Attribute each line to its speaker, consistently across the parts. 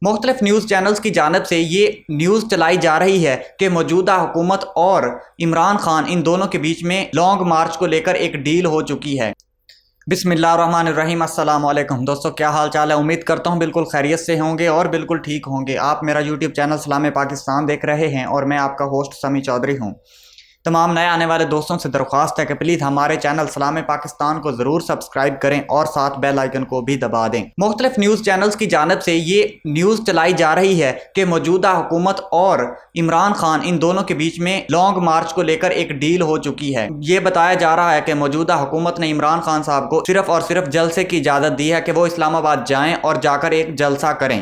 Speaker 1: मुख्तलिफ news channels की जानिब से ये न्यूज़ चलाई जा रही है कि मौजूदा हुकूमत और इमरान खान इन दोनों के बीच में लॉन्ग मार्च को लेकर एक डील हो चुकी है। बिस्मिल्लाहिर्रहमानिर्रहीम, अस्सलाम वालेकुम दोस्तों, क्या हाल चाल है। उम्मीद करता हूँ बिल्कुल खैरियत से होंगे और बिल्कुल ठीक होंगे। आप मेरा यूट्यूब चैनल सलाम पाकिस्तान देख रहे हैं और मैं आपका होस्ट समी चौधरी हूँ। तमाम नए आने वाले दोस्तों से दरख्वास्त है कि प्लीज़ हमारे चैनल सलाम पाकिस्तान को ज़रूर सब्सक्राइब करें और साथ बेल आइकन को भी दबा दें। मुख्तलिफ न्यूज़ चैनल्स की जानिब से ये न्यूज़ चलाई जा रही है कि मौजूदा हुकूमत और इमरान खान इन दोनों के बीच में लॉन्ग मार्च को लेकर एक डील हो चुकी है। ये बताया जा रहा है कि मौजूदा हुकूमत ने इमरान खान साहब को सिर्फ और सिर्फ जलसे की इजाज़त दी है कि वो इस्लामाबाद जाएँ और जाकर एक जलसा करें।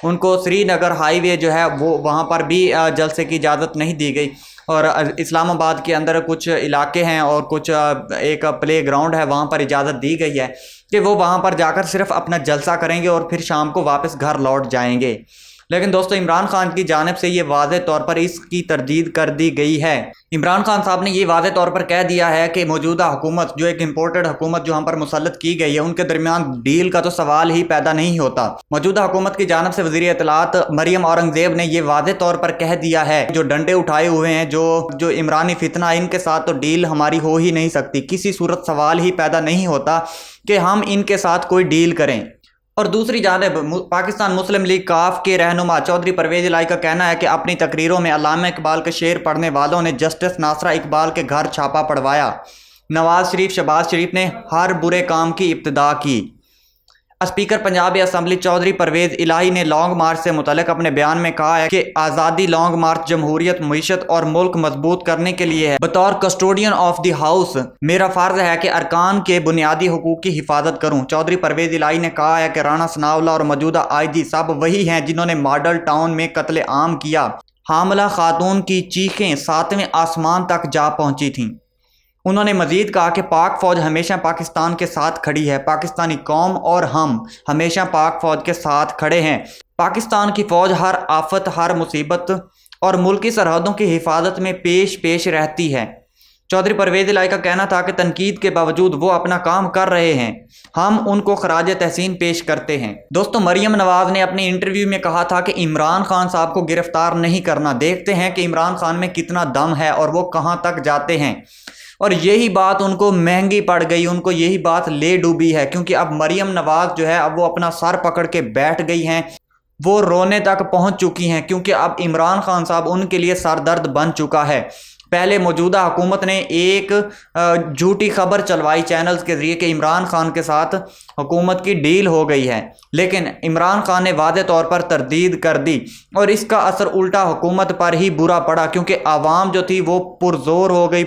Speaker 1: उनको श्रीनगर हाईवे जो है वो वहाँ पर भी जलसे की इजाज़त नहीं दी गई। और इस्लामाबाद के अंदर कुछ इलाके हैं और कुछ एक प्ले ग्राउंड है, वहाँ पर इजाज़त दी गई है कि वो वहाँ पर जाकर सिर्फ अपना जलसा करेंगे और फिर शाम को वापस घर लौट जाएंगे। लेकिन दोस्तों, इमरान खान की जानिब से ये वाज़ेह तौर पर इसकी तरदीद कर दी गई है। इमरान खान साहब ने ये वाज़ेह तौर पर कह दिया है कि मौजूदा हुकूमत जो एक इम्पोर्टेड हुकूमत जो हम पर मुसल्लत की गई है, उनके दरमियान डील का तो सवाल ही पैदा नहीं होता। मौजूदा हुकूमत की जानिब से वज़ीर इत्तलात मरियम औरंगज़ेब ने यह वाज़ेह तौर पर कह दिया है, जो डंडे उठाए हुए हैं, जो इमरानी फितना, इनके साथ तो डील हमारी हो ही नहीं सकती। किसी सूरत सवाल ही पैदा नहीं होता कि हम इनके साथ कोई डील करें। और दूसरी जानिब पाकिस्तान मुस्लिम लीग काफ के रहनुमा चौधरी परवेज़ इलाही का कहना है कि अपनी तकरीरों में अल्लामा इकबाल के शेर पढ़ने वालों ने जस्टिस नासरा इकबाल के घर छापा पड़वाया। नवाज शरीफ शहबाज शरीफ ने हर बुरे काम की इब्तिदा की। स्पीकर पंजाब असम्बली चौधरी परवेज़ इलाही ने लॉन्ग मार्च से मुतल्लिक अपने बयान में कहा है कि आज़ादी लॉन्ग मार्च जमहूरियत, मईशत और मुल्क मजबूत करने के लिए है। बतौर कस्टोडियन ऑफ द हाउस मेरा फ़र्ज है कि अरकान के बुनियादी हुकूक की हिफाजत करूँ। चौधरी परवेज़ इलाही ने कहा है कि राणा सनाउल्लाह और मौजूदा IG सब वही हैं जिन्होंने मॉडल टाउन में कत्ले आम किया। हामला खातून की चीखें 7वें आसमान तक जा पहुँची थीं। उन्होंने मजीद कहा कि पाक फ़ौज हमेशा पाकिस्तान के साथ खड़ी है। पाकिस्तानी कौम और हम हमेशा पाक फ़ौज के साथ खड़े हैं। पाकिस्तान की फ़ौज हर आफत, हर मुसीबत और मुल्की सरहदों की हिफाजत में पेश रहती है। चौधरी परवेज़ इलाही का कहना था कि तनकीद के बावजूद वो अपना काम कर रहे हैं। हम उनको खराज तहसीन पेश करते हैं। दोस्तों, मरियम नवाज ने अपने इंटरव्यू में कहा था कि इमरान खान साहब को गिरफ्तार नहीं करना। देखते हैं कि इमरान खान में कितना दम है और वो कहाँ तक जाते हैं। और यही बात उनको महंगी पड़ गई, उनको यही बात ले डूबी है, क्योंकि अब मरियम नवाज जो है अब वो अपना सर पकड़ के बैठ गई हैं। वो रोने तक पहुंच चुकी हैं क्योंकि अब इमरान खान साहब उनके लिए सरदर्द बन चुका है। पहले मौजूदा हुकूमत ने एक झूठी खबर चलवाई चैनल्स के ज़रिए कि इमरान खान के साथ हुकूमत की डील हो गई है, लेकिन इमरान खान ने वाज़े तौर पर तरदीद कर दी और इसका असर उल्टा हुकूमत पर ही बुरा पड़ा, क्योंकि आवाम जो थी वो पुरजोर हो गई,